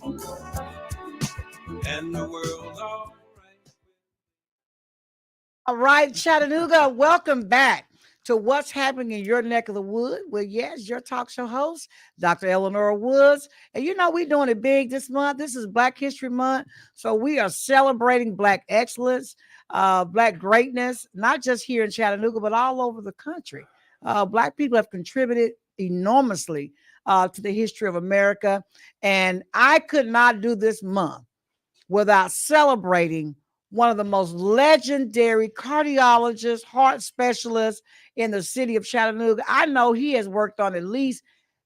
and the world's all right. All right, Chattanooga, welcome back to What's Happening in Your Neck of the Wood. Well, yes, your talk show host, Dr. Elenora Woods. And you know, we're doing it big this month. This is Black History Month. So we are celebrating Black excellence, Black greatness, not just here in Chattanooga, but all over the country. Black people have contributed enormously to the history of America. And I could not do this month without celebrating one of the most legendary cardiologists, heart specialists in the city of Chattanooga. I know he has worked on at least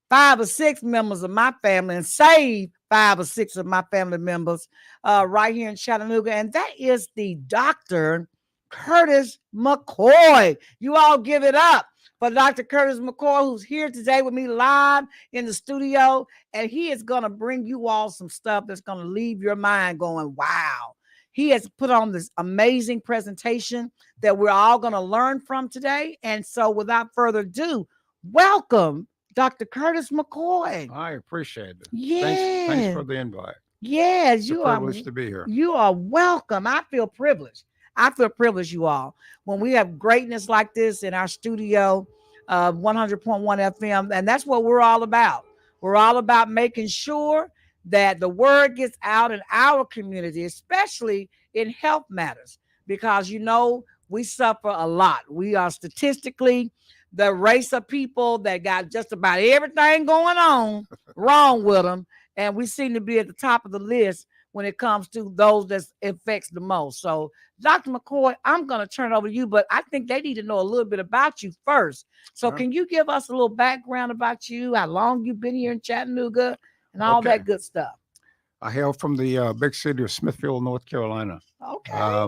5 or 6 members of my family and saved 5 or 6 of my family members right here in Chattanooga. And that is the Dr. Curtis McKoy. You all give it up for Dr. Curtis McKoy, who's here today with me live in the studio. And he is going to bring you all some stuff that's going to leave your mind going, wow. He has put on this amazing presentation that we're all going to learn from today. And so without further ado, welcome, Dr. Curtis McKoy. I appreciate it. Yeah. Thanks for the invite. Yes, It's a privilege to be here. You are welcome. I feel privileged. You all. When we have greatness like this in our studio, 100.1 FM, and that's what we're all about. We're all about making sure that the word gets out in our community, especially in health matters, because, you know, we suffer a lot. We are statistically the race of people that got just about everything going on wrong with them. And we seem to be at the top of the list when it comes to those that affects the most. So, Dr. McKoy, I'm going to turn it over to you, but I think they need to know a little bit about you first. So can you give us a little background about you, how long you've been here in Chattanooga, and all that good stuff? I hail from the big city of Smithfield, North Carolina. Okay.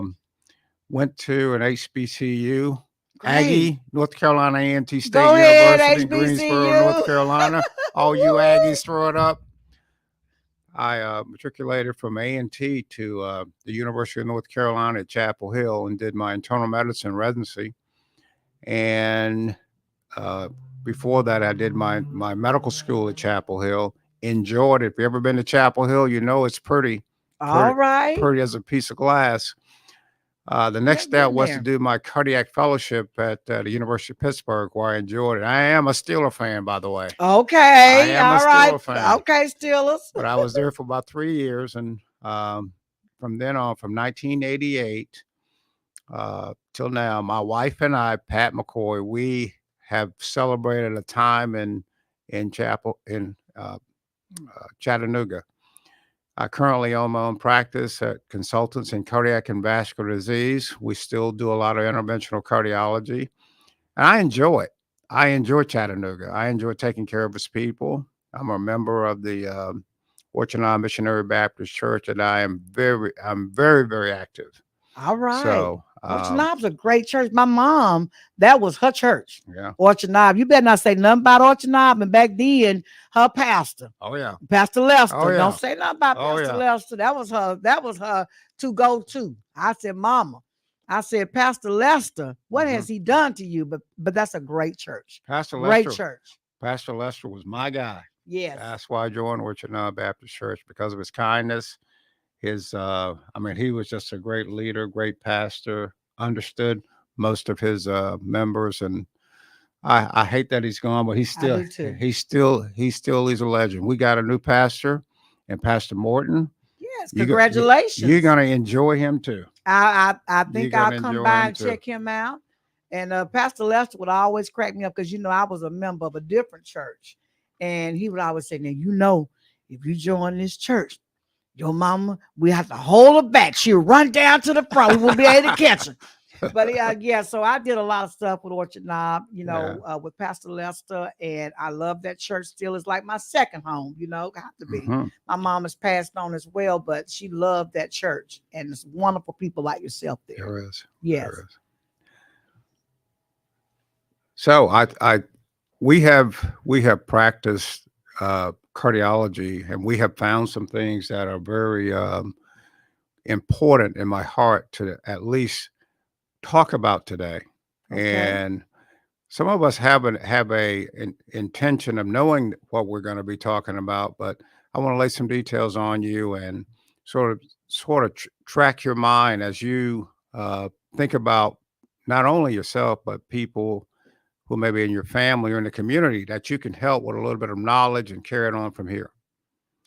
Went to an HBCU, Great. Aggie, North Carolina A&T State Go University, ahead, in HBCU. Greensboro, North Carolina. All you Aggies, throw it up. I matriculated from A&T to the University of North Carolina at Chapel Hill and did my internal medicine residency. And before that, I did my medical school at Chapel Hill. Enjoyed it. If you've ever been to Chapel Hill, you know it's pretty. All right. Pretty as a piece of glass. The next step was to do my cardiac fellowship at the University of Pittsburgh, where I enjoyed it. I am a Steeler fan, by the way. Okay. I am a Steeler fan. Okay, Steelers. But I was there for about 3 years. And from then on, from 1988 till now, my wife and I, Pat McKoy, we have celebrated a time in Chattanooga. I currently own my own practice at Consultants in Cardiac and Vascular Disease. We still do a lot of interventional cardiology, and I enjoy it. I enjoy Chattanooga. I enjoy taking care of its people. I'm a member of the Orchard Missionary Baptist Church, and I'm very, very active. All right. So Orchard Knob's a great church. My mom, that was her church. Yeah. Orchard Knob. You better not say nothing about Orchard Knob. And back then, her pastor. Oh yeah. Pastor Lester. Oh, yeah. Don't say nothing about Pastor Lester. That was her to go to. I said, Mama. I said, Pastor Lester, what has he done to you? But that's a great church. Great church. Pastor Lester was my guy. Yes. That's why I joined Orchard Knob Baptist Church, because of his kindness. He was just a great leader, great pastor, understood most of his members, and I hate that he's gone, but he's still a legend. We got a new pastor, and Pastor Morton. Yes, congratulations. You're gonna enjoy him too. I think I'll come by and check him out. And Pastor Lester would always crack me up, because I was a member of a different church, and he would always say, "Now if you join this church, your mama, we have to hold her back. She'll run down to the front. We won't be able to catch her." But so I did a lot of stuff with Orchard Knob, with Pastor Lester, and I love that church still. It's like my second home, have to be. My mom has passed on as well, but she loved that church, and it's wonderful people like yourself there. There is. Yes. There is. So we have practiced cardiology, and we have found some things that are very important in my heart to at least talk about today. Okay. And some of us have an intention of knowing what we're going to be talking about, but I want to lay some details on you and sort of track your mind as you think about not only yourself but people who may be in your family or in the community that you can help with a little bit of knowledge and carry it on from here.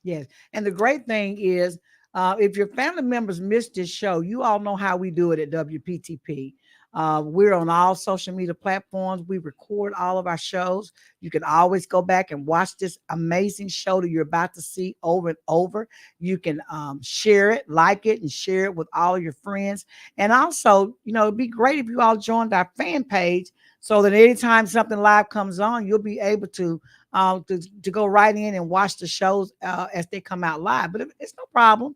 Yes. And the great thing is, if your family members missed this show, you all know how we do it at WPTP. We're on all social media platforms. We record all of our shows. You can always go back and watch this amazing show that you're about to see over and over. You can share it, like it, and share it with all of your friends. And also, it'd be great if you all joined our fan page so that anytime something live comes on, you'll be able to go right in and watch the shows as they come out live. But it's no problem.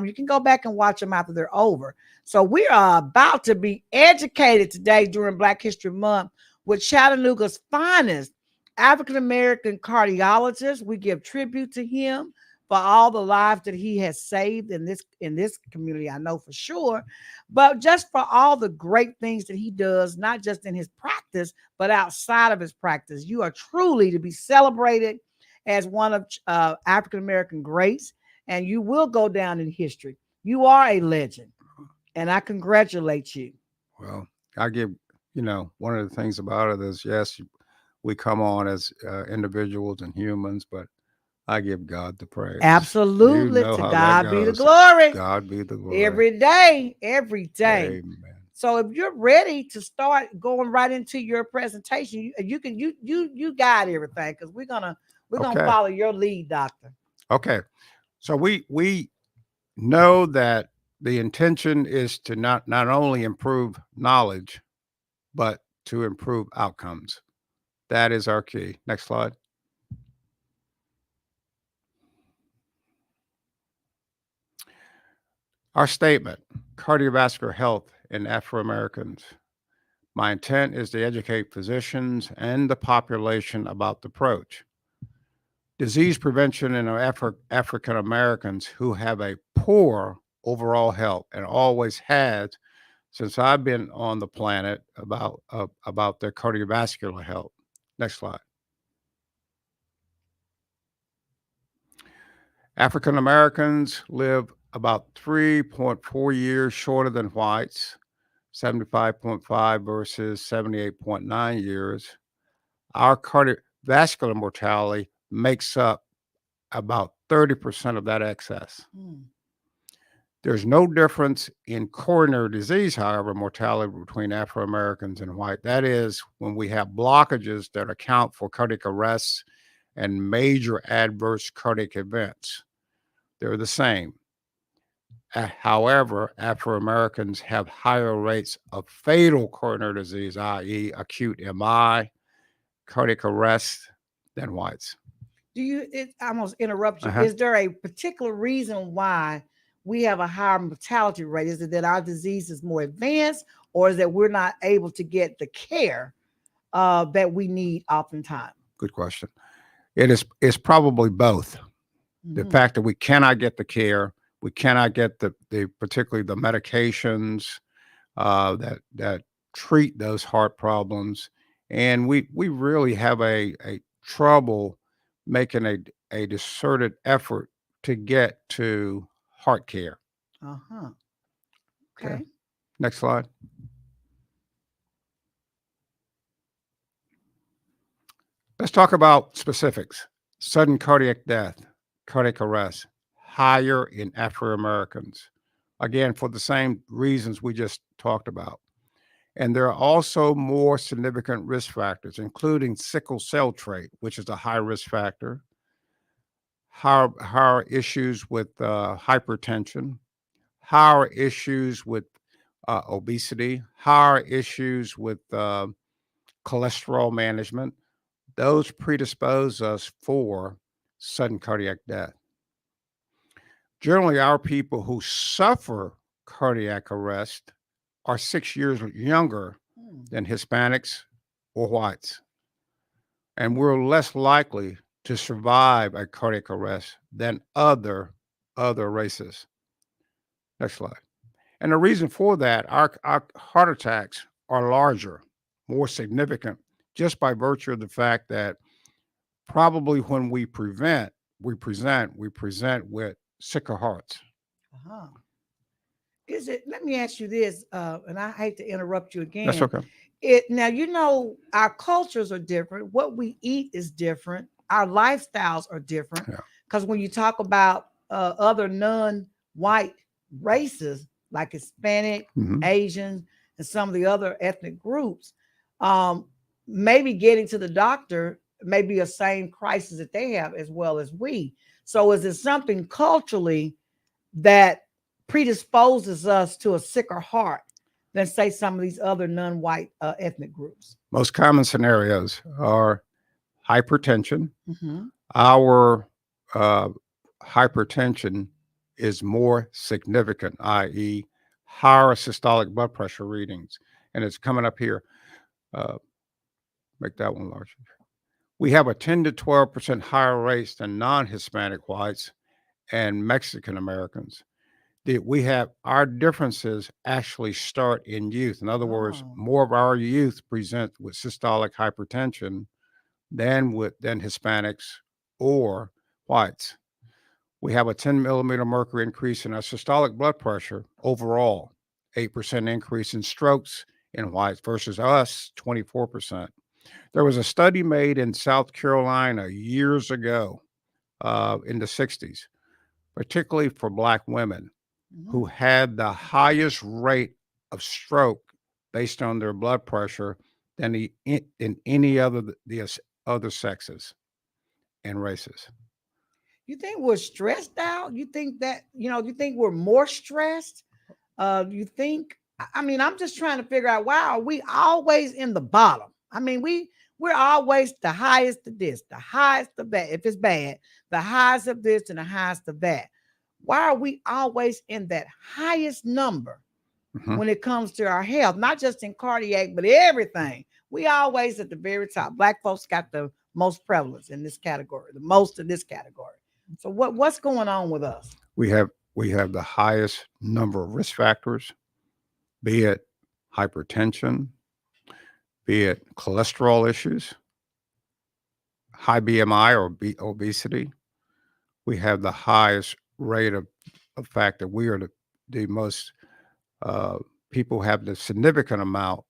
You can go back and watch them after they're over. So we are about to be educated today during Black History Month with Chattanooga's finest African-American cardiologist. We give tribute to him for all the lives that he has saved in this community, I know for sure, but just for all the great things that he does, not just in his practice, but outside of his practice. You are truly to be celebrated as one of African-American greats, and you will go down in history. You are a legend, and I congratulate you. Well, I give, one of the things about it is, yes, we come on as individuals and humans, but I give God the praise. Absolutely. You know To how God that be the goes. glory. God be the glory. Every day. Amen. So if you're ready to start going right into your presentation, you guide everything, because we're gonna follow your lead, doctor. Okay. So we know that the intention is to not only improve knowledge, but to improve outcomes. That is our key. Next slide. Our statement, cardiovascular health in Afro-Americans. My intent is to educate physicians and the population about the approach. Disease prevention in African Americans who have a poor overall health and always had since I've been on the planet about their cardiovascular health. Next slide. African Americans live about 3.4 years shorter than whites, 75.5 versus 78.9 years. Our cardiovascular mortality makes up about 30% of that excess. There's no difference in coronary disease, however, mortality between Afro-Americans and white. That is, when we have blockages that account for cardiac arrests and major adverse cardiac events, they're the same. However, Afro-Americans have higher rates of fatal coronary disease, i.e. acute MI, cardiac arrest, than whites. It almost interrupt you. Uh-huh. Is there a particular reason why we have a higher mortality rate? Is it that our disease is more advanced, or is that we're not able to get the care that we need oftentimes? Good question. It's probably both. The fact that we cannot get the care, we cannot get the particularly the medications that treat those heart problems, and we really have a trouble making a concerted effort to get to heart care. Okay. Next slide. Let's talk about specifics. Sudden cardiac death, cardiac arrest, higher in Afro-Americans. Again, for the same reasons we just talked about. And there are also more significant risk factors, including sickle cell trait, which is a high risk factor, higher issues with hypertension, higher issues with obesity, higher issues with cholesterol management. Those predispose us for sudden cardiac death. Generally, our people who suffer cardiac arrest are 6 years younger than Hispanics or whites. And we're less likely to survive a cardiac arrest than other races. Next slide. And the reason for that, our heart attacks are larger, more significant, just by virtue of the fact that probably when we prevent, we present with sicker hearts. Uh-huh. Is it? Let me ask you this, and I hate to interrupt you That's again. okay. It now you know our cultures are different. What we eat is different. Our lifestyles are different. Yeah. Because when you talk about other non-white races like Hispanic, Mhm. Asian, and some of the other ethnic groups, um, maybe getting to the doctor may be a same crisis that they have as well as we. So is it something culturally that predisposes us to a sicker heart than say some of these other non-white ethnic groups? Most common scenarios are hypertension. Mm-hmm. Our uh, hypertension is more significant, i.e., higher systolic blood pressure readings, and it's coming up here. Uh, make that one larger. We have a 10 to 12% higher rates than non-Hispanic whites and Mexican Americans. We have our differences actually start in youth. In other words, Oh. more of our youth present with systolic hypertension than Hispanics or whites. We have a 10 millimeter mercury increase in our systolic blood pressure overall, 8% increase in strokes in whites versus us, 24%. There was a study made in South Carolina years ago in the 60s, particularly for Black women Mm-hmm. who had the highest rate of stroke based on their blood pressure than in any other sexes and races. You think we're stressed out? You think that, you think we're more stressed? You think, I mean, I'm just trying to figure out why are we always in the bottom? I mean, we're always the highest of this, the highest of that. If it's bad, the highest of this and the highest of that. Why are we always in that highest number Mhm. when it comes to our health, not just in cardiac, but everything? We always at the very top. Black folks got the most prevalence in this category, the most in this category. So what's going on with us? We have the highest number of risk factors, be it hypertension, be it cholesterol issues, high BMI or obesity. We have the highest rate of fact that we are the most uh, people have the significant amount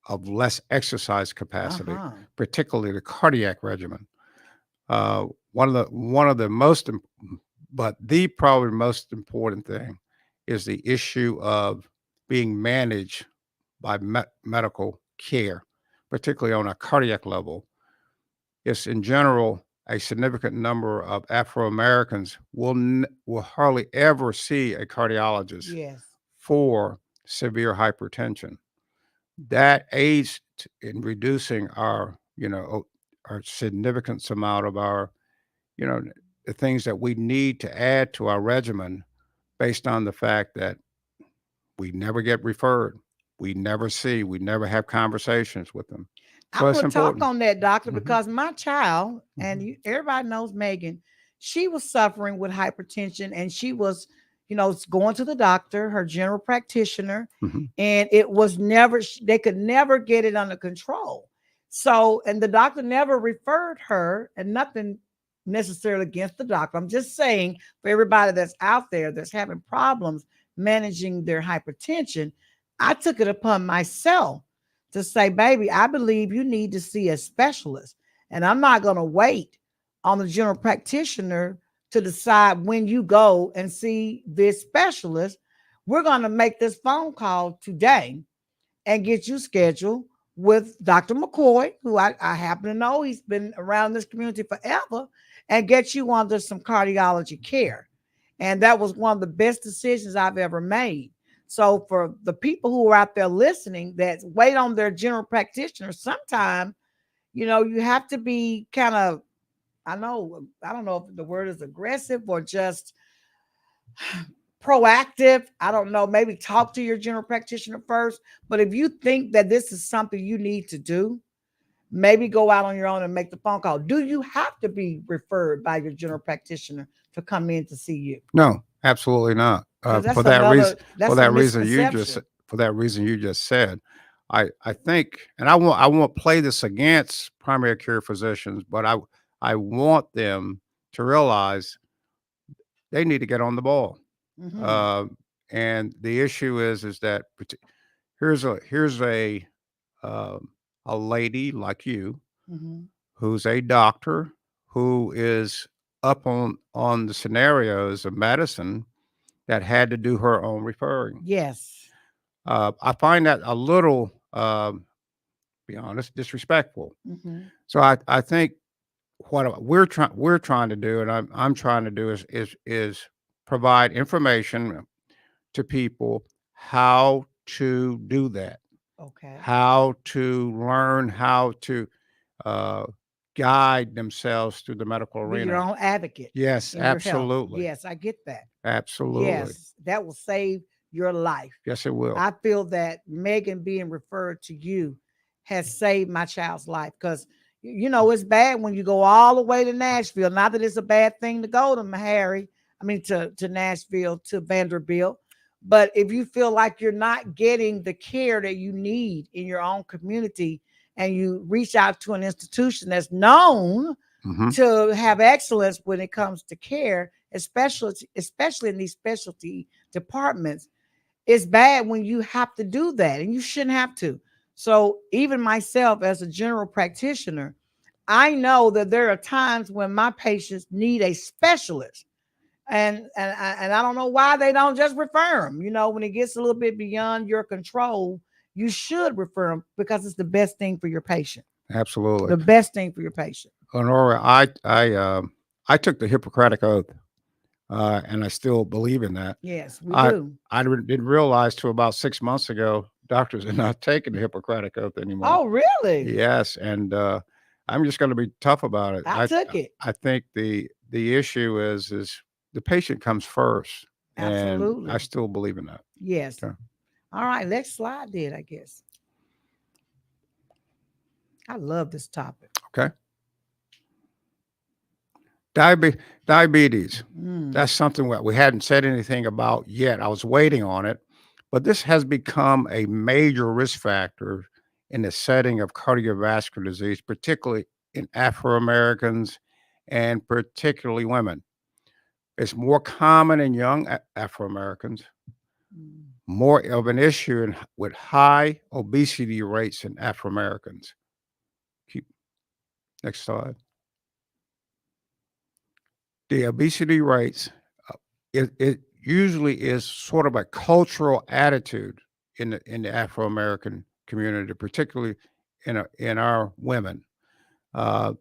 of less exercise capacity, Uh-huh. particularly the cardiac regimen. Uh, one of the most, but the probably most important thing is the issue of being managed by medical care, particularly on a cardiac level. It's in general a significant number of Afro Americans will hardly ever see a cardiologist Yes. for severe hypertension. That aids in reducing our significant amount of our, you know, the things that we need to add to our regimen based on the fact that we never get referred, we never have conversations with them. I'm So it's gonna talk important. on that, doctor, Mhm, because my child and mhm, everybody knows Megan. She was suffering with hypertension, and she was, going to the doctor, her general practitioner, mhm. and it was never. They could never get it under control. So, and the doctor never referred her, and nothing necessarily against the doctor. I'm just saying for everybody that's out there that's having problems managing their hypertension, I took it upon myself to say, baby, I believe you need to see a specialist. And I'm not going to wait on the general practitioner to decide when you go and see this specialist. We're going to make this phone call today and get you scheduled with Dr. McKoy, who I happen to know. He's been around this community forever, and get you under some cardiology care. And that was one of the best decisions I've ever made. So for the people who are out there listening that wait on their general practitioner, sometimes, you have to be kind of, I don't know if the word is aggressive or just proactive. I don't know, maybe talk to your general practitioner first. But if you think that this is something you need to do, maybe go out on your own and make the phone call. Do you have to be referred by your general practitioner to come in to see you? No, absolutely not. Because For that reason, that's a misconception. for that reason you just said, I think, and I won't play this against primary care physicians, but I want them to realize they need to get on the ball. Mhm. And the issue is that here's um, a lady like you Mhm. who's a doctor who is up on the scenarios of medicine that had to do her own referring. Yes. I find that a little, be honest, disrespectful. Mhm. So I think what we're trying to do, and I'm trying to do is provide information to people how to do that, Okay. how to learn how to uh, guide themselves through the medical Be your arena. own advocate Yes, in your health. absolutely, Yes, I get that. absolutely. Yes, that will save your life. Yes, it will. I feel that Megan being referred to you has saved my child's life because you know it's bad when you go all the way to Nashville. Not that it's a bad thing to go to Harry, I mean to Nashville, to Vanderbilt. But if you feel like you're not getting the care that you need in your own community and you reach out to an institution that's known Hmm. to have excellence when it comes to care, especially in these specialty departments, it's bad when you have to do that and you shouldn't have to. So even myself as a general practitioner, I know that there are times when my patients need a specialist. And I don't know why they don't just refer them. You know, when it gets a little bit beyond your control, you should refer them because it's the best thing for your patient. Absolutely. The best thing for your patient. Honora, I took the Hippocratic Oath, and I still believe in that. Yes, we I do. didn't realize till about 6 months ago doctors are not taking the Hippocratic Oath anymore. Oh, really? Yes, and I'm just going to be tough about it. I took it. I think the issue is the patient comes first, and I Absolutely. still believe in that. Yes. Okay. All right, let's slide then, I guess. I love this topic. Okay. Diabetes. Mm. That's something that we hadn't said anything about yet. I was waiting on it, but this has become a major risk factor in the setting of cardiovascular disease, particularly in Afro Americans and particularly women. It's more common in young Afro Americans, Mm. more of an issue with high obesity rates in Afro Americans. Keep next slide. The obesity rates, it usually is sort of a cultural attitude in the Afro American community, particularly in our women. Uh,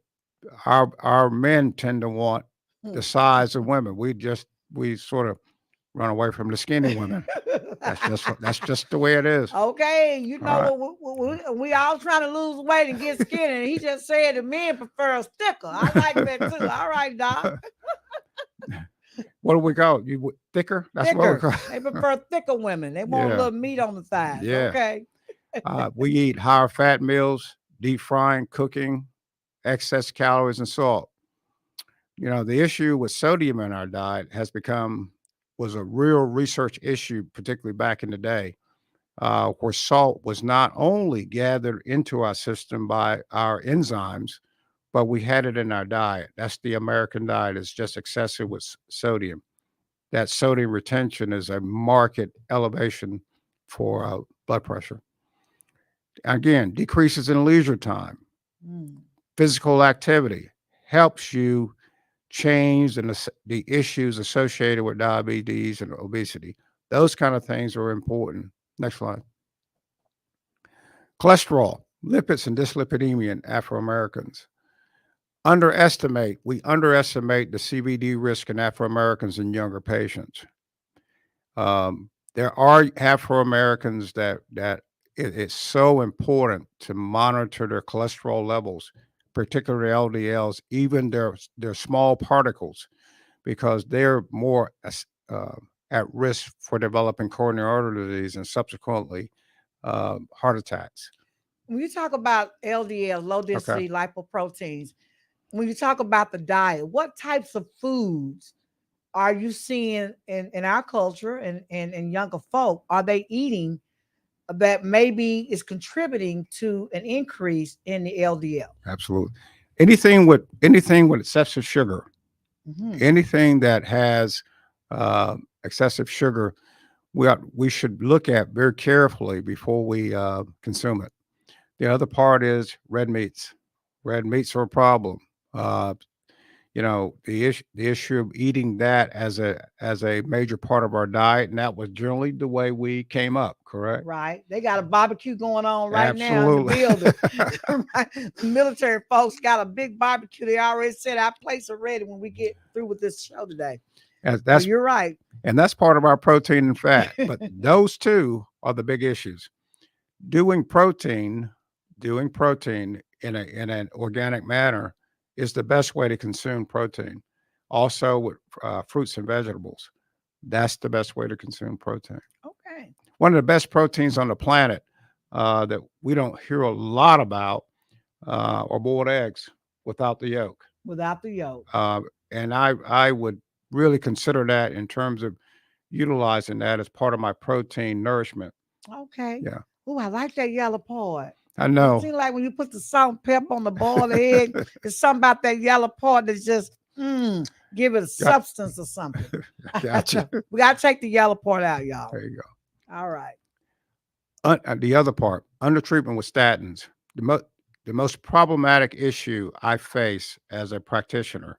our men tend to want the size of women. We sort of run away from the skinny women. That's just the way it is. Okay, you All right. know we all trying to lose weight and get skinny. And he just said the men prefer a sticker. I like that too. All right, Doc. What do we call it? Thicker? That's what we Thicker. call They prefer thicker women. They want a Yeah. little meat on the thighs. Yeah. Okay. We eat higher fat meals, deep frying, cooking, excess calories, and salt. You know, the issue with sodium in our diet was a real research issue, particularly back in the day, where salt was not only gathered into our system by our enzymes, but we had it in our diet. That's the American diet. It's just excessive with sodium. That sodium retention is a marked elevation for blood pressure. Again, decreases in leisure time, Mm. physical activity helps you change the issues associated with diabetes and obesity. Those kind of things are important. Next slide. Cholesterol, lipids, and dyslipidemia in Afro Americans. We underestimate the CVD risk in Afro Americans and younger patients. There are Afro Americans that it's so important to monitor their cholesterol levels, particularly LDLs, even their small particles, because they're more at risk for developing coronary artery disease and subsequently heart attacks. When you talk about LDL, low density lipoproteins, when you talk about the diet, what types of foods are you seeing in our culture and younger folk? Are they eating that maybe is contributing to an increase in the LDL? Absolutely. Anything with excessive sugar, Mhm. Anything that has excessive sugar, we should look at very carefully before we consume it. The other part is red meats. Red meats are a problem. Uh, the issue of eating that as a major part of our diet, and that was generally the way we came up. Correct. Right. They got a barbecue going on right now in the Absolutely. building. Right? The military folks got a big barbecue. They already said our place are ready when we get through with this show today. So That's you're right. and that's part of our protein and fat. But those two are the big issues. Doing protein, doing protein in an organic manner is the best way to consume protein. Also with fruits and vegetables, that's the best way to consume protein. Okay. One of the best proteins on the planet that we don't hear a lot about are boiled eggs without the yolk. Without the yolk. Uh, and I would really consider that in terms of utilizing that as part of my protein nourishment. Okay. Yeah, Oh, I like that yellow part. I It know. seems like when you put the salt and pepper on the boiled egg, it's something about that yellow part that's just give it a Got, substance or something. gotcha. We gotta take the yellow part out, y'all. There you go. All right. The other part, under treatment with statins, the most problematic issue I face as a practitioner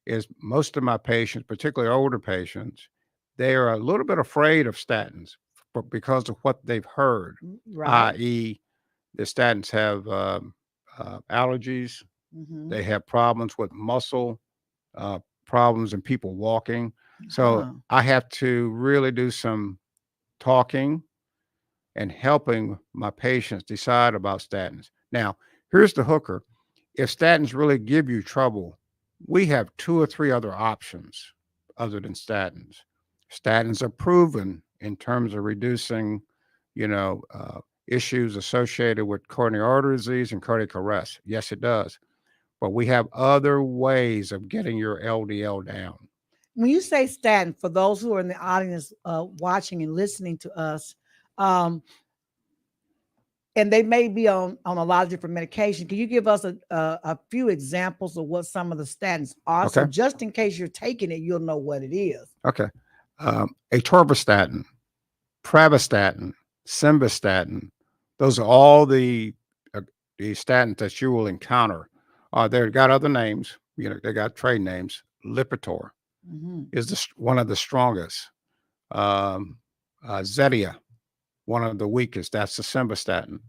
is most of my patients, particularly older patients, they are a little bit afraid of statins because of what they've heard, Right. i.e., the statins have allergies, they have problems with muscle problems and people walking. So I have to really do some talking and helping my patients decide about statins. Now, here's the hooker. If statins really give you trouble, we have 2 or 3 other options other than statins. Statins are proven in terms of reducing, issues associated with coronary artery disease and cardiac arrest. Yes, it does. But we have other ways of getting your LDL down. When you say statin, for those who are in the audience watching and listening to us, and they may be on a lot of different medication. Can you give us a few examples of what some of the statins are? Okay. So just in case you're taking it, you'll know what it is. Okay. Atorvastatin, pravastatin, simvastatin, those are all the statins that you will encounter. They've got other names. They got trade names. Lipitor is one of the strongest. Zetia, one of the weakest. That's the simvastatin.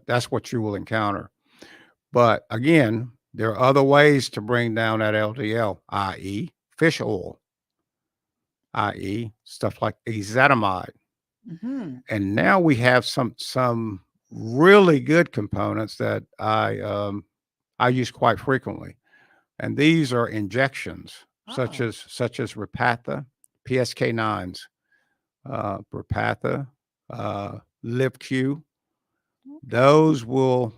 That's what you will encounter. But again, there are other ways to bring down that LDL, i.e., fish oil, i.e., stuff like ezetimibe. And now we have some really good components that I use quite frequently, and these are injections such as Repatha, PSK9s, Repatha, LibQ. Those will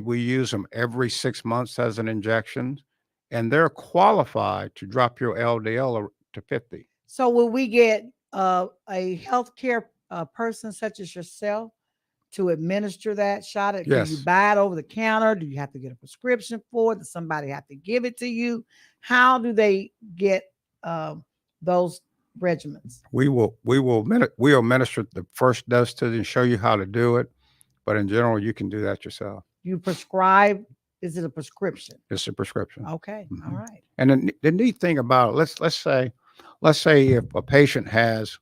we use them every 6 months as an injection, and they're qualified to drop your LDL to 50. So will we get a healthcare person such as yourself to administer that shot? Yes. Can you buy it over the counter? Do you have to get a prescription for it? Does somebody have to give it to you? How do they get those regimens? We will administer the first dose to you and show you how to do it. But in general, you can do that yourself. You prescribe? Is it a prescription? It's a prescription. Okay. All right. And the neat thing about it, let's say if a patient has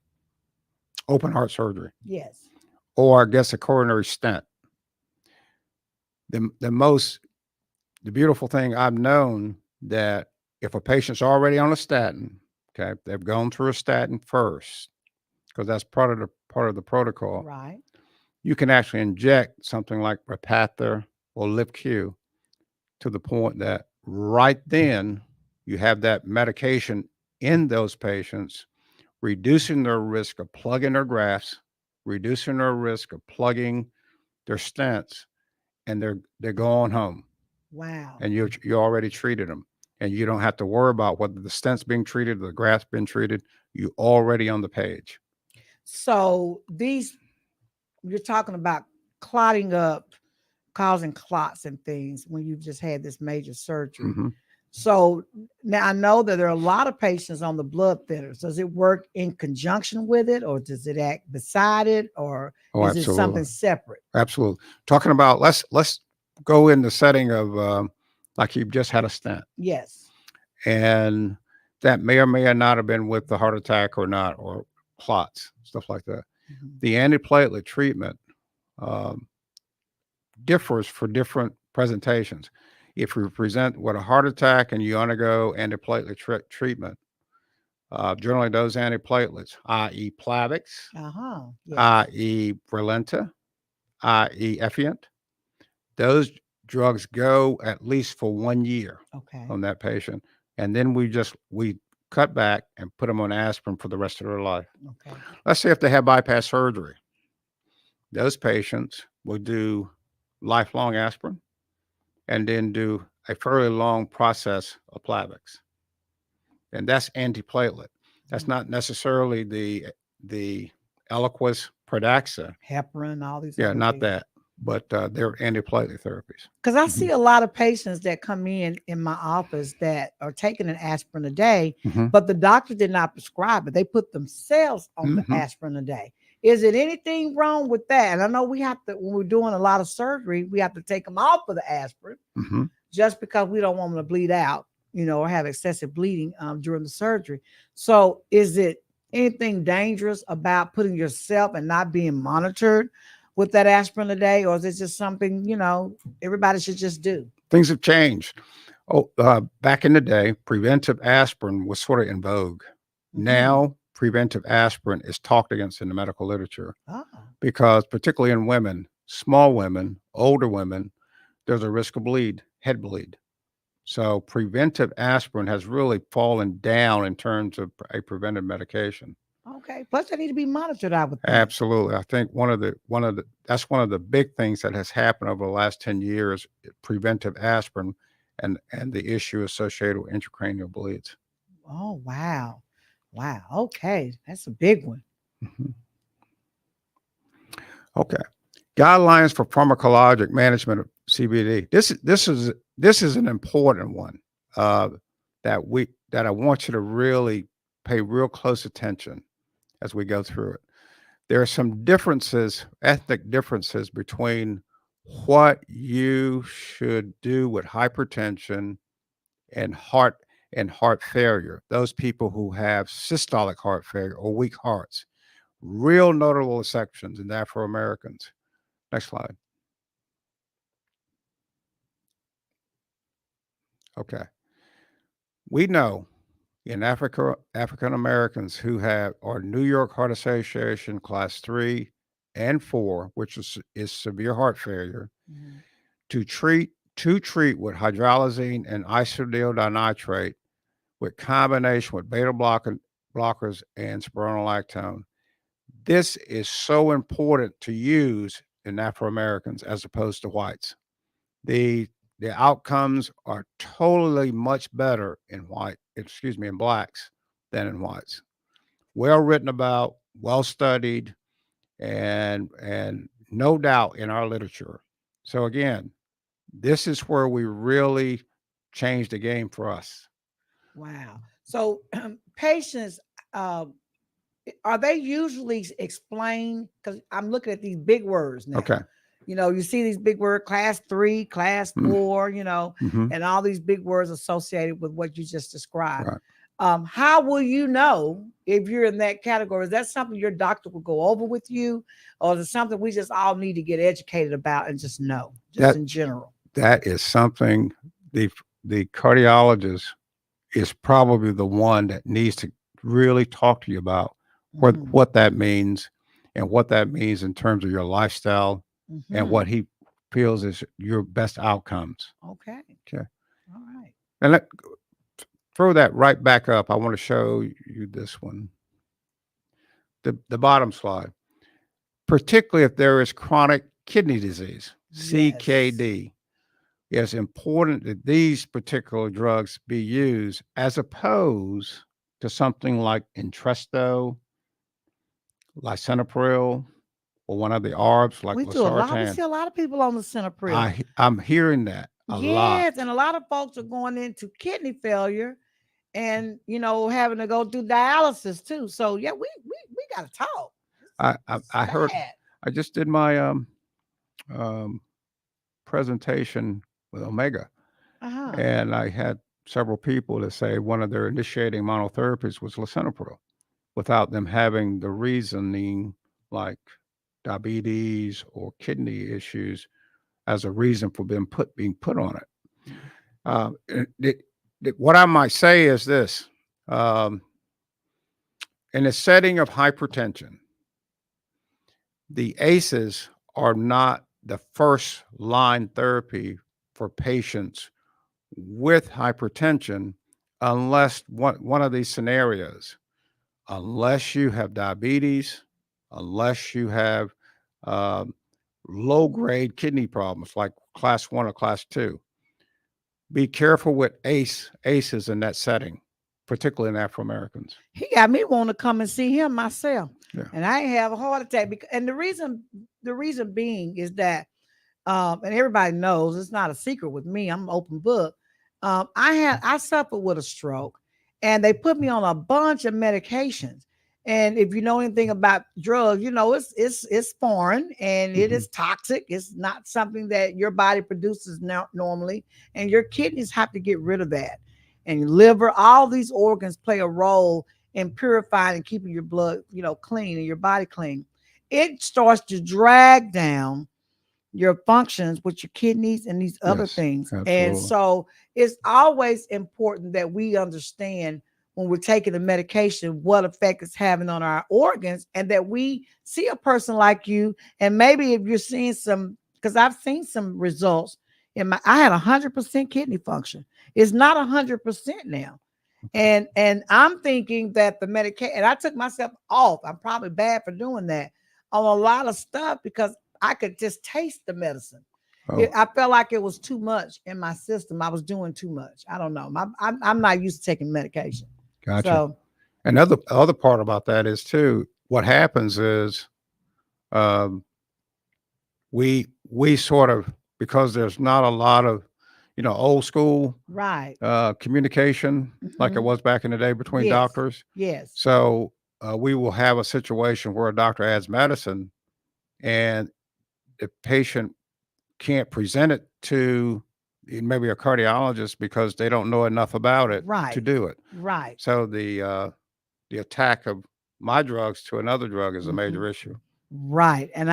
open heart surgery. Yes. Or gets a coronary stent. The beautiful thing I've known that if a patient's already on a statin, okay, they've gone through a statin first, because that's part of the protocol. Right. You can actually inject something like Repatha or LibQ to the point that right then you have that medication in those patients, reducing their risk of plugging their grafts, reducing their risk of plugging their stents, and they're going home. Wow. And you already treated them, and you don't have to worry about whether the stent's being treated or the graft's been treated. You already on the page. So you're talking about clotting up, causing clots and things when you've just had this major surgery. So now I know that there are a lot of patients on the blood thinners. Does it work in conjunction with it, or does it act beside it, or Oh, is it something absolutely. separate? Absolutely. Talking about, let's go in the setting of like you've just had a stent, Yes. and that may or may not have been with the heart attack or not, or clots, stuff like that. Mhm. The antiplatelet treatment um, differs for different presentations. If you present with a heart attack and you undergo antiplatelet treatment, generally those antiplatelets, i.e. Plavix, Yes. i.e. Brilinta, i.e. Effiant, those drugs go at least for 1 year Okay. on that patient. And then we cut back and put them on aspirin for the rest of their life. Okay. Let's say if they have bypass surgery, those patients will do lifelong aspirin and then do a fairly long process of Plavix. And that's antiplatelet. That's not necessarily the Eliquis Pradaxa. Heparin, all these Yeah, other not things. that, but they're antiplatelet therapies. Because I Mhm. see a lot of patients that come in my office that are taking an aspirin a day, Mhm. but the doctor did not prescribe it. They put themselves on the Mhm. aspirin a day. Is it anything wrong with that? And I know we have to, when we're doing a lot of surgery, we have to take them off of the aspirin Mhm. just because we don't want them to bleed out, or have excessive bleeding during the surgery. So is it anything dangerous about putting yourself and not being monitored with that aspirin a day, or is it just something everybody should just do? Things have changed. Oh, back in the day, preventive aspirin was sort of in vogue. Mhm. Now, preventive aspirin is talked against in the medical literature Ah, because, particularly in women, small women, older women, there's a risk of head bleed. So, preventive aspirin has really fallen down in terms of a preventive medication. okay. Plus, they need to be monitored, I would think. Absolutely. I think that's one of the big things that has happened over the last 10 years, preventive aspirin and the issue associated with intracranial bleeds. Oh, wow. Wow. Okay. That's a big one. Mhm. Okay. Guidelines for pharmacologic management of CBD. This is an important one uh, that I want you to really pay real close attention as we go through it. There are some differences, ethnic differences between what you should do with hypertension and heart failure. Those people who have systolic heart failure or weak hearts. Real notable exceptions in Afro Americans. Next slide. Okay. We know in African Americans who have are New York Heart Association class 3 and 4, which is severe heart failure, Mhm. to treat with hydralazine and isodilnitrate with combination with blockers and spironolactone. This is so important to use in Afro Americans as opposed to whites. The the outcomes are totally much better in blacks than in whites. Well written about, well studied, and no doubt in our literature. So again, this is where we really change the game for us. Wow. So, patients, uh, are they usually explained? Because I'm looking at these big words now. Okay. You see these big words, class 3, class Mm, 4, mhm. and all these big words associated with what you just described. Right. How will you know if you're in that category? Is that something your doctor will go over with you, or is it something we just all need to get educated about and just know, just That in general? that is something the cardiologist is probably the one that needs to really talk to you about Mhm. what that means and what that means in terms of your lifestyle and Mhm. what he feels is your best outcomes. Okay. Okay. All right. And throw that right back up. I want to show you this one, the bottom slide, particularly if there is chronic kidney disease, Yes. CKD. It's important that these particular drugs be used as opposed to something like Entresto, lisinopril, or one of the ARBs like We do a lot. We losartan. see a lot of people on the Cinepril. I'm hearing that. A lot. Yes, and a lot of folks are going into kidney failure and having to go through dialysis too. So yeah, we got to talk. I heard. Bad. I just did my um, presentation with Omega, Uh-huh. and I had several people to say one of their initiating monotherapies was lisinopril, without them having the reasoning like diabetes or kidney issues as a reason for being put on it. What I might say is this: um, in a setting of hypertension, the ACEs are not the first line therapy for patients with hypertension unless one of these scenarios, unless you have diabetes, unless you have um, low grade kidney problems like class 1 or class 2. Be careful with ACEs in that setting, particularly in Afro Americans. He got me want to come and see him myself. Yeah. And I ain't have a heart attack and the reason being is that and everybody knows it's not a secret with me. I'm an open book. I suffered with a stroke and they put me on a bunch of medications. And if you know anything about drugs, it's foreign and it is toxic. It's not something that your body produces normally, and your kidneys have to get rid of that. And your liver, all these organs play a role in purifying and keeping your blood, clean and your body clean. It starts to drag down your functions with your kidneys and these other things. Absolutely. And so it's always important that we understand when we're taking the medication what effect it's having on our organs, and that we see a person like you. And maybe if you're seeing some, because I've seen some results I had 100% kidney function. It's not 100% now. And I'm thinking that the medication, and I took myself off. I'm probably bad for doing that on a lot of stuff because I could just taste the medicine. Oh. I felt like it was too much in my system. I was doing too much. I don't know. I'm not used to taking medication. Gotcha. So, and other part about that is too, what happens is we sort of, because there's not a lot of, old school right. communication like it was back in the day between doctors. Yes. So we will have a situation where a doctor adds medicine and the patient can't present it to maybe a cardiologist because they don't know enough about it to do it. Right. So the attack of my drugs to another drug is a major issue. Right. And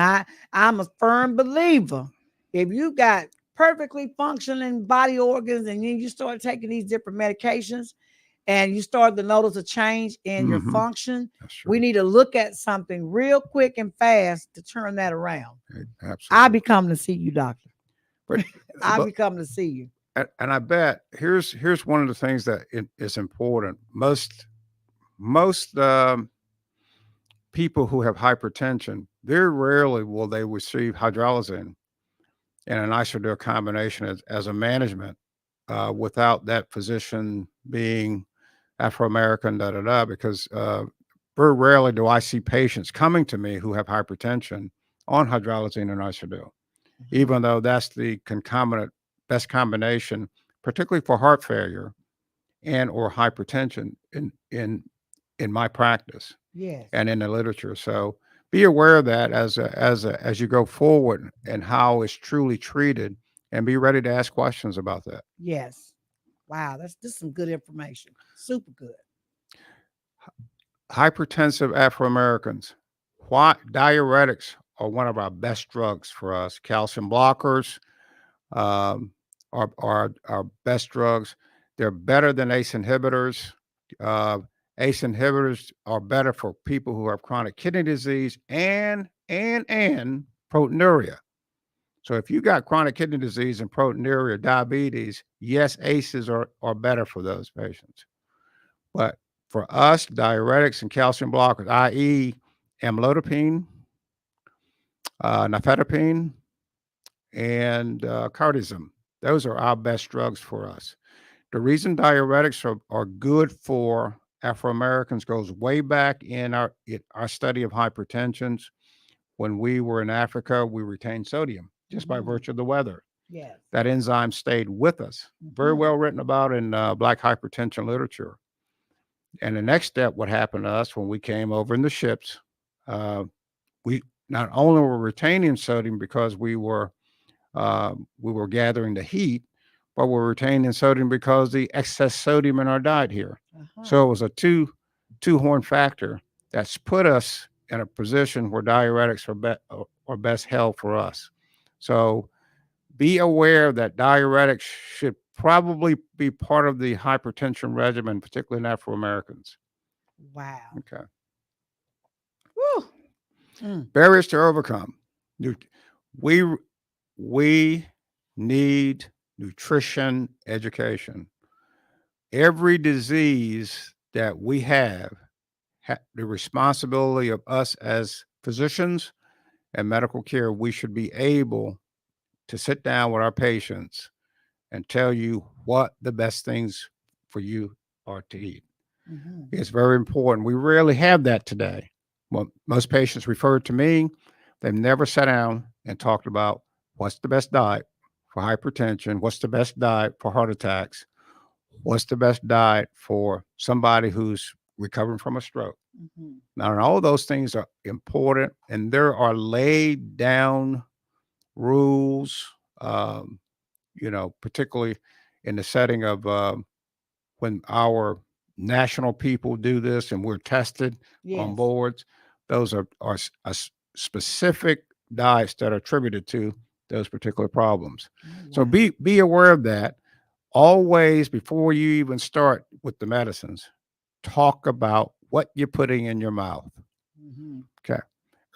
I'm a firm believer. If you got perfectly functioning body organs and then you start taking these different medications and you start to notice a change in your function, we need to look at something real quick and fast to turn that around. Absolutely. I'll be coming to see you, doctor. I'll be coming to see you. And I bet here's one of the things that is important. Most people who have hypertension, very rarely will they receive hydralazine and an isodose combination as a management without that physician being Afro-American, because very rarely do I see patients coming to me who have hypertension on hydralazine and isodose, even though that's the concomitant best combination, particularly for heart failure and or hypertension in my practice. Yes. And in the literature. So be aware of that as you go forward and how it's truly treated, and be ready to ask questions about that. Yes. Wow, that's just some good information. Super good. Hypertensive Afro-Americans. Why diuretics are one of our best drugs for us. Calcium blockers are our best drugs. They're better than ACE inhibitors. ACE inhibitors are better for people who have chronic kidney disease and proteinuria. So if you got chronic kidney disease and proteinuria, diabetes, yes, ACEs are better for those patients. But for us, diuretics and calcium blockers, i.e. amlodipine, nifedipine, and cardizem, those are our best drugs for us. The reason diuretics are good for Afro-Americans goes way back in our study of hypertensions. When we were in Africa, we retained sodium just by virtue of the weather. Yes. that enzyme stayed with us. Very well written about in Black hypertension literature. And the next step, what happened to us when we came over in the ships, we not only were retaining sodium because we were gathering the heat, but we're retaining sodium because the excess sodium in our diet here. So it was a two-horn factor that's put us in a position where diuretics are best held for us. So be aware that diuretics should probably be part of the hypertension regimen, particularly in Afro Americans. Wow. Okay. Woo. Barriers to overcome. We need nutrition education. Every disease that we have, the responsibility of us as physicians and medical care, we should be able to sit down with our patients and tell you what the best things for you are to eat. It's very important. We rarely have that today. Well, most patients refer to me, they've never sat down and talked about what's the best diet for hypertension, what's the best diet for heart attacks, what's the best diet for somebody who's recovering from a stroke. Now, all of those things are important, and there are laid down rules, particularly in the setting of when our national people do this and we're tested on boards. Those are specific diets that are attributed to those particular problems. So be aware of that. Always, before you even start with the medicines, talk about what you're putting in your mouth. Okay.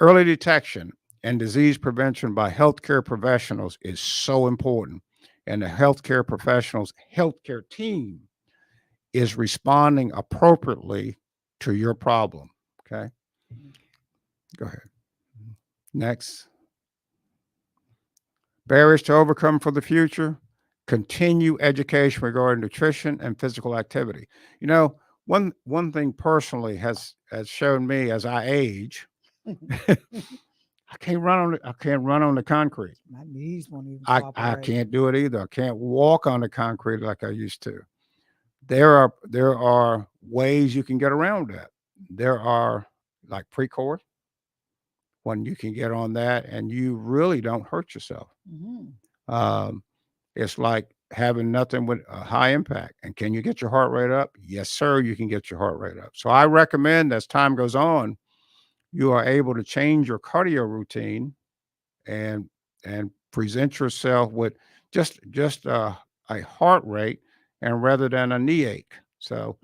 Early detection and disease prevention by healthcare professionals is so important. And the healthcare professionals' healthcare team is responding appropriately to your problem. Okay. Go ahead. Next. Barriers to overcome for the future. Continue education regarding nutrition and physical activity. One thing personally has shown me as I age, I can't run on the concrete. My knees won't even I cooperate. can't do it either. I can't walk on the concrete like I used to. There are ways you can get around that. There are like Precor, when you can get on that and you really don't hurt yourself. It's like having nothing with a high impact. And can you get your heart rate up? Yes, sir, you can get your heart rate up. So I recommend, as time goes on, you are able to change your cardio routine and present yourself with just a heart rate and rather than a knee ache. So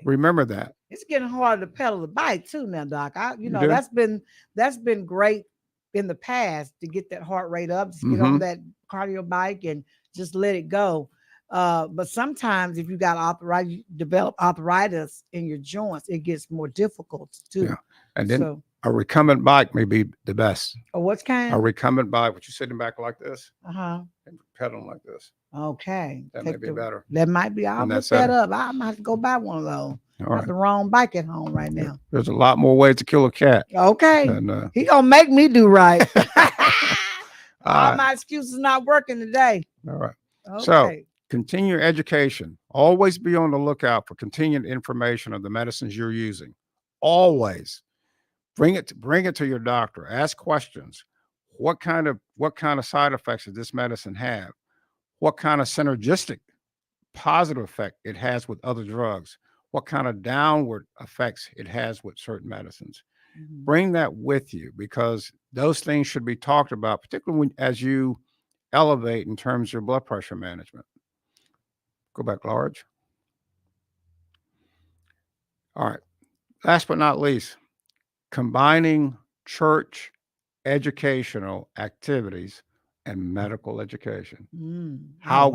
remember that. It's getting harder to pedal the bike too now, Doc. do? That's been great in the past to get that heart rate up, just get on that cardio bike and just let it go. But sometimes if you develop arthritis in your joints, it gets more difficult too. Yeah. And then a recumbent bike may be the best. What kind? A recumbent bike, which you're sitting back like this and pedaling like this. Okay. That may be better. That might be. I'll look that up. I might have to go buy one of those. I have the wrong bike at home right now. There's a lot more ways to kill a cat. Okay. And, he gonna make me do right. All my excuses not working today. All right. Okay. So continue education. Always be on the lookout for continued information of the medicines you're using. Always bring it to your doctor. Ask questions. What kind of side effects does this medicine have? What kind of synergistic positive effect it has with other drugs? What kind of downward effects it has with certain medicines? Bring that with you, because those things should be talked about, particularly as you elevate in terms of your blood pressure management. Go back large. All right. Last but not least, combining church educational activities and medical education. How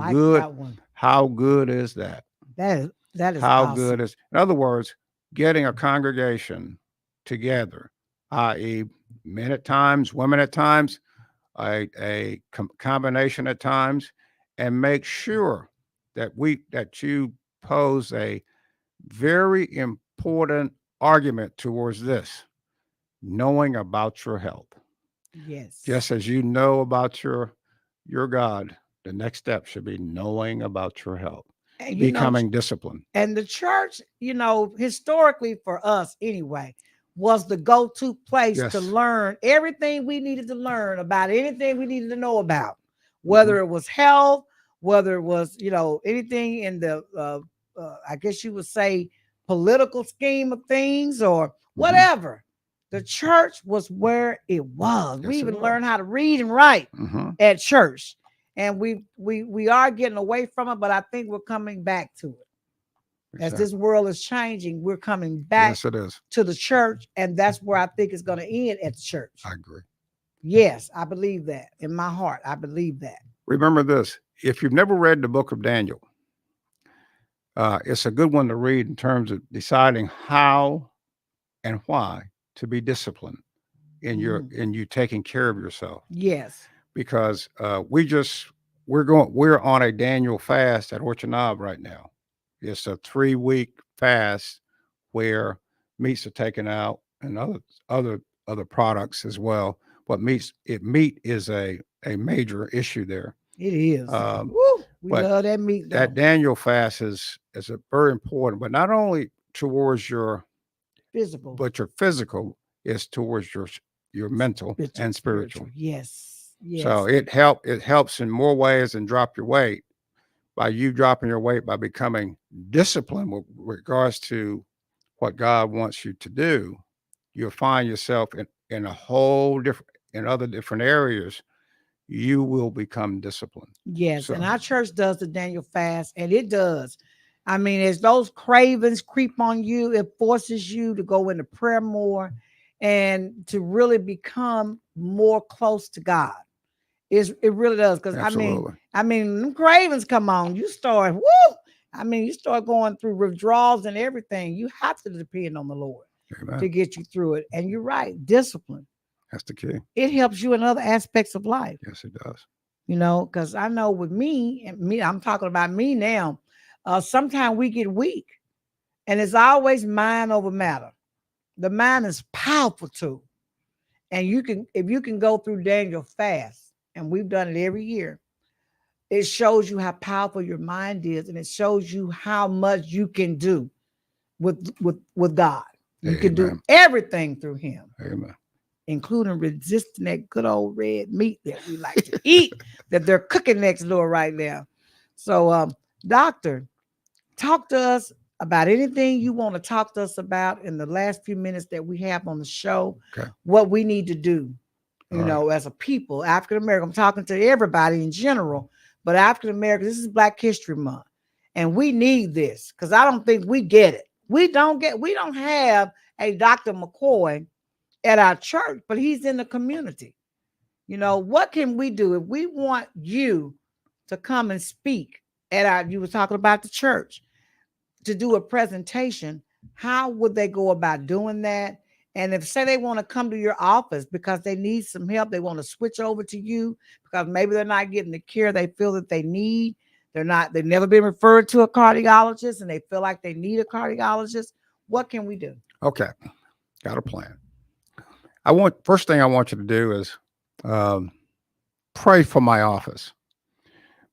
good is that? That is how awesome. good is, in other words, getting a congregation together, i.e., men at times, women at times, a combination at times, and make sure that you pose a very important argument towards this: knowing about your health. Yes. Just as you know about your God, the next step should be knowing about your health, And becoming disciplined. and the church, historically for us anyway, was the go-to place to Yes. learn everything we needed to learn about anything we needed to know about, Mm-hmm. whether it was health, whether it was, anything in the, I guess you would say, political scheme of things or Mm-hmm. whatever. The church was where it was. Yes, We it even was. learned how to read and write Mm-hmm. at church. And we are getting away from it, but I think we're coming back to it. As Exactly. this world is changing, we're coming back Yes, it is. to the church, and that's where I think it's going to end, at the church. I agree. Yes, I believe that in my heart. I believe that. Remember this: if you've never read the book of Daniel, it's a good one to read in terms of deciding how and why to be disciplined in you taking care of yourself. Yes. Because we're on a Daniel fast at Orchard Knob right now. It's a 3-week fast where meats are taken out and other products as well. But meat is a major issue there. It is. Woo, we love that meat. Though. That Daniel fast is a very important, but not only towards your physical, but your physical is towards your mental and spiritual. Yes. Yes. So it helps in more ways than drop your weight. By you dropping your weight, by becoming disciplined with regards to what God wants you to do, you'll find yourself in a whole in other different areas. You will become disciplined. Yes. So, and our church does the Daniel fast, and it does. I mean, as those cravings creep on you, it forces you to go into prayer more and to really become more close to God. It really does. Because I mean, them cravings come on. You start, you start going through withdrawals and everything. You have to depend on the Lord to get you through it. And you're right, discipline. That's the key. It helps you in other aspects of life. Yes, it does. Because I know with me, I'm talking about me now. Sometimes we get weak, and it's always mind over matter. The mind is powerful too, and if you can go through Daniel fast. And we've done it every year. It shows you how powerful your mind is, and it shows you how much you can do with God. You can do everything through Him. Amen. Including resisting that good old red meat that we like to eat, that they're cooking next door right now. So, Doctor, talk to us about anything you want to talk to us about in the last few minutes that we have on the show. Okay. What we need to do. As a people, African American, I'm talking to everybody in general, but African American, this is Black History Month, and we need this because I don't think we get it. We don't have a Dr. McKoy at our church, but he's in the community. What can we do if we want you to come and speak at you were talking about the church, to do a presentation? How would they go about doing that? And if say they want to come to your office because they need some help, they want to switch over to you because maybe they're not getting the care they feel that they need. They've never been referred to a cardiologist and they feel like they need a cardiologist. What can we do? Okay. Got a plan. First thing I want you to do is pray for my office,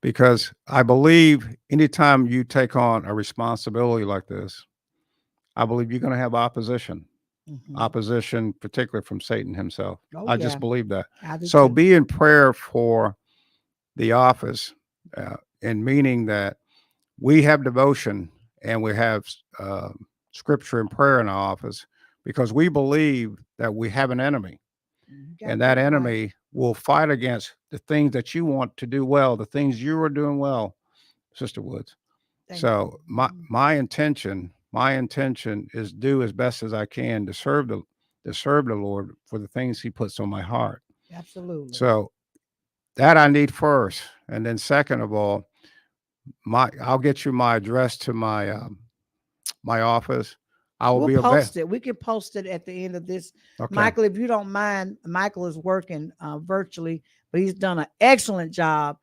because I believe anytime you take on a responsibility like this, I believe you're going to have opposition. Opposition, particularly from Satan himself. I just believe that. So be in prayer for the office, and meaning that we have devotion and we have scripture and prayer in our office, because we believe that we have an enemy, and that enemy will fight against the things that you want to do well, the things you are doing well, Sister Woods. So my intention is do as best as I can to serve the Lord for the things He puts on my heart. Absolutely. So that I need first, and then second of all, I'll get you my address to my my office. We'll post it. We can post it at the end of this. Okay. Michael, if you don't mind, Michael is working virtually, but he's done an excellent job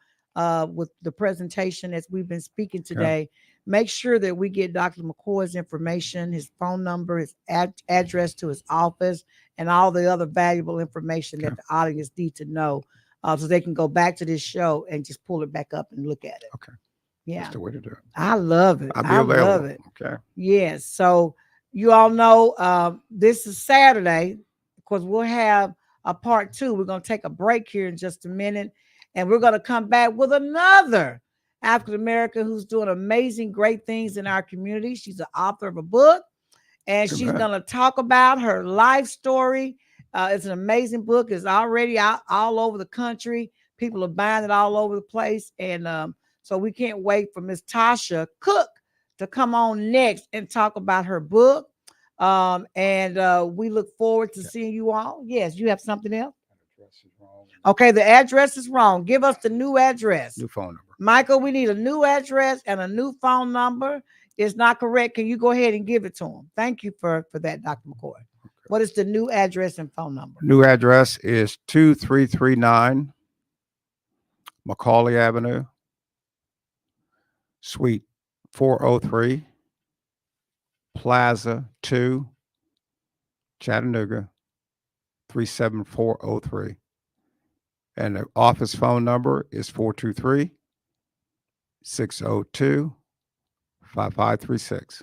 with the presentation as we've been speaking today. Okay. Make sure that we get Dr. McKoy's information, his phone number, his address to his office, and all the other valuable information that the audience need to know. so they can go back to this show and just pull it back up and look at it. Okay. Yeah. That's the way to do it. I love it. I'll be I love available. it. Okay. Yes. So you all know this is Saturday because we'll have a part 2. We're going to take a break here in just a minute, and we're going to come back with another African American who's doing amazing, great things in our community. She's the author of a book, and she's going to talk about her life story. It's an amazing book. It's already out all over the country. People are buying it all over the place, and so we can't wait for Miss Tosha Cook to come on next and talk about her book. And we look forward to seeing you all. Yes, you have something else? Okay, the address is wrong. Give us the new address. New phone number. Michael, we need a new address and a new phone number. It's not correct. Can you go ahead and give it to him? Thank you for that, Dr. McKoy. Okay. What is the new address and phone number? New address is 2339 Macaulay Avenue, Suite 403, Plaza 2, Chattanooga 37403. And the office phone number is 423-602-5536.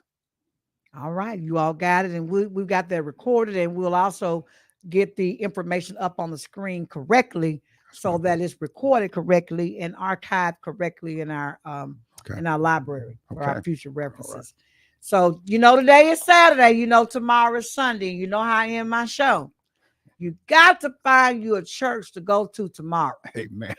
All right, you all got it, and we've got that recorded, and we'll also get the information up on the screen correctly so that it's recorded correctly and archived correctly in our library for our future references. Right. So today is Saturday, tomorrow is Sunday. You know how I end my show. You got to find you a church to go to tomorrow. Amen.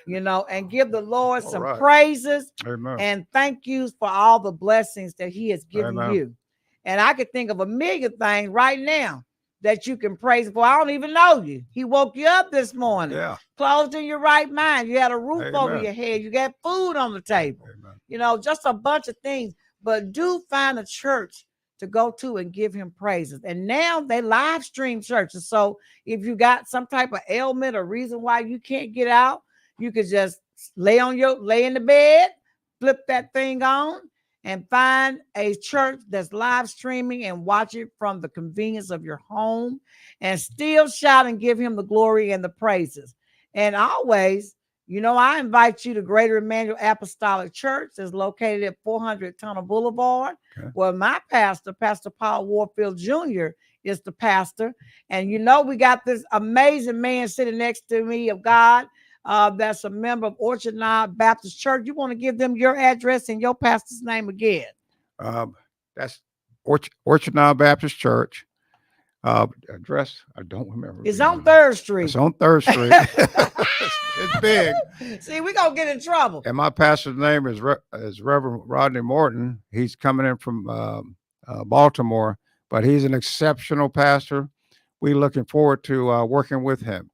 And give the Lord some praises. Amen. And thank you for all the blessings that he has given you. And I could think of a million things right now that you can praise for. I don't even know you. He woke you up this morning, clothed in your right mind. You had a roof over your head. You got food on the table. Amen. Just a bunch of things. But do find a church to go to and give him praises. And now they live stream churches. So if you got some type of ailment or reason why you can't get out, you could just lay in the bed, flip that thing on, and find a church that's live streaming and watch it from the convenience of your home and still shout and give him the glory and the praises. And always, I invite you to Greater Emmanuel Apostolic Church. It's located at 400 Tunnel Boulevard, where my pastor, Pastor Paul Warfield Jr., is the pastor. And we got this amazing man sitting next to me of God that's a member of Orchard Knob Baptist Church. You want to give them your address and your pastor's name again? That's Orchard Knob Baptist Church. Address, I don't remember. It's on 3rd Street. It's on 3rd Street. It's big. See, we're going to get in trouble. And my pastor's name is Reverend Rodney Morton. He's coming in from Baltimore, but he's an exceptional pastor. We're looking forward to working with him.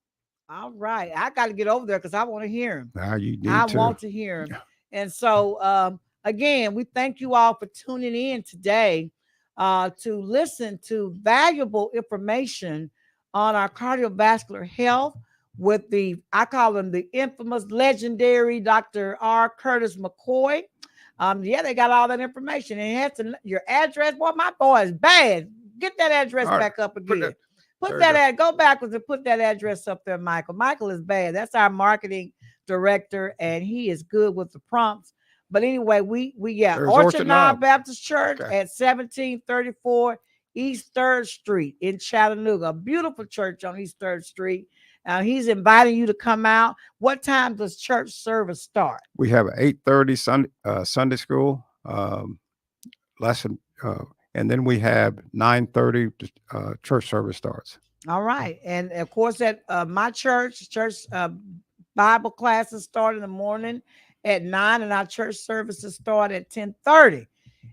All right. I got to get over there because I want to hear him. You need I want to hear him. And so, again, we thank you all for tuning in today to listen to valuable information on our cardiovascular health with I call him the infamous, legendary Dr. R. Curtis McKoy. They got all that information. And it has your address. Boy, my boy is bad. Get that address back up again. Go backwards and put that address up there, Michael. Michael is bad. That's our marketing director, and he is good with the prompts. But anyway, Orchard Knob Baptist Church at 1734 East 3rd Street in Chattanooga. A beautiful church on East 3rd Street. He's inviting you to come out. What time does church service start? We have an 8:30 Sunday school lesson, and then we have 9:30 church service starts. All right. And of course, at my church Bible classes start in the morning at 9, and our church services start at 10:30.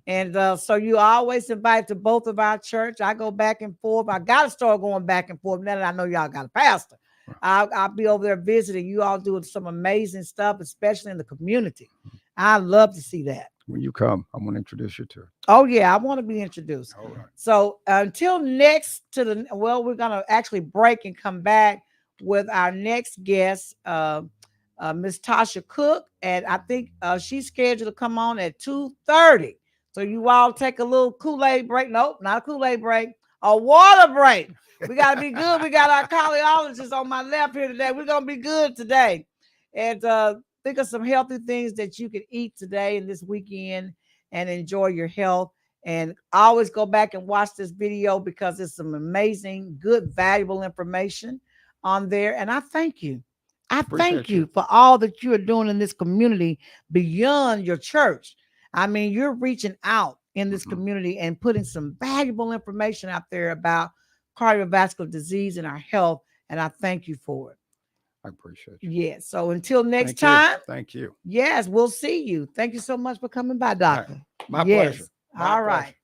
And so you always invite to both of our church. I go back and forth. I got to start going back and forth now that I know y'all got a pastor. I'll be over there visiting. You all doing some amazing stuff, especially in the community. I love to see that. When you come, I'm going to introduce you to her. Oh, yeah, I want to be introduced. All right. So until next we're going to actually break and come back with our next guest, Miss Tosha Cook. And I think she's scheduled to come on at 2:30. So you all take a little Kool-Aid break. Nope, not a Kool-Aid break, a water break. We got to be good. We got our cardiologist on my left here today. We're going to be good today. and think of some healthy things that you can eat today and this weekend and enjoy your health. And always go back and watch this video because it's some amazing, good, valuable information on there. And I thank you. I thank Appreciate you you. for all that you are doing in this community beyond your church. I mean, you're reaching out in this Mhm. community and putting some valuable information out there about cardiovascular disease and our health. And I thank you for it. I appreciate you. Yes. So until next Thank you. time, Thank you. yes, we'll see you. Thank you so much for coming by, doctor. My Yes. pleasure. My All right. pleasure.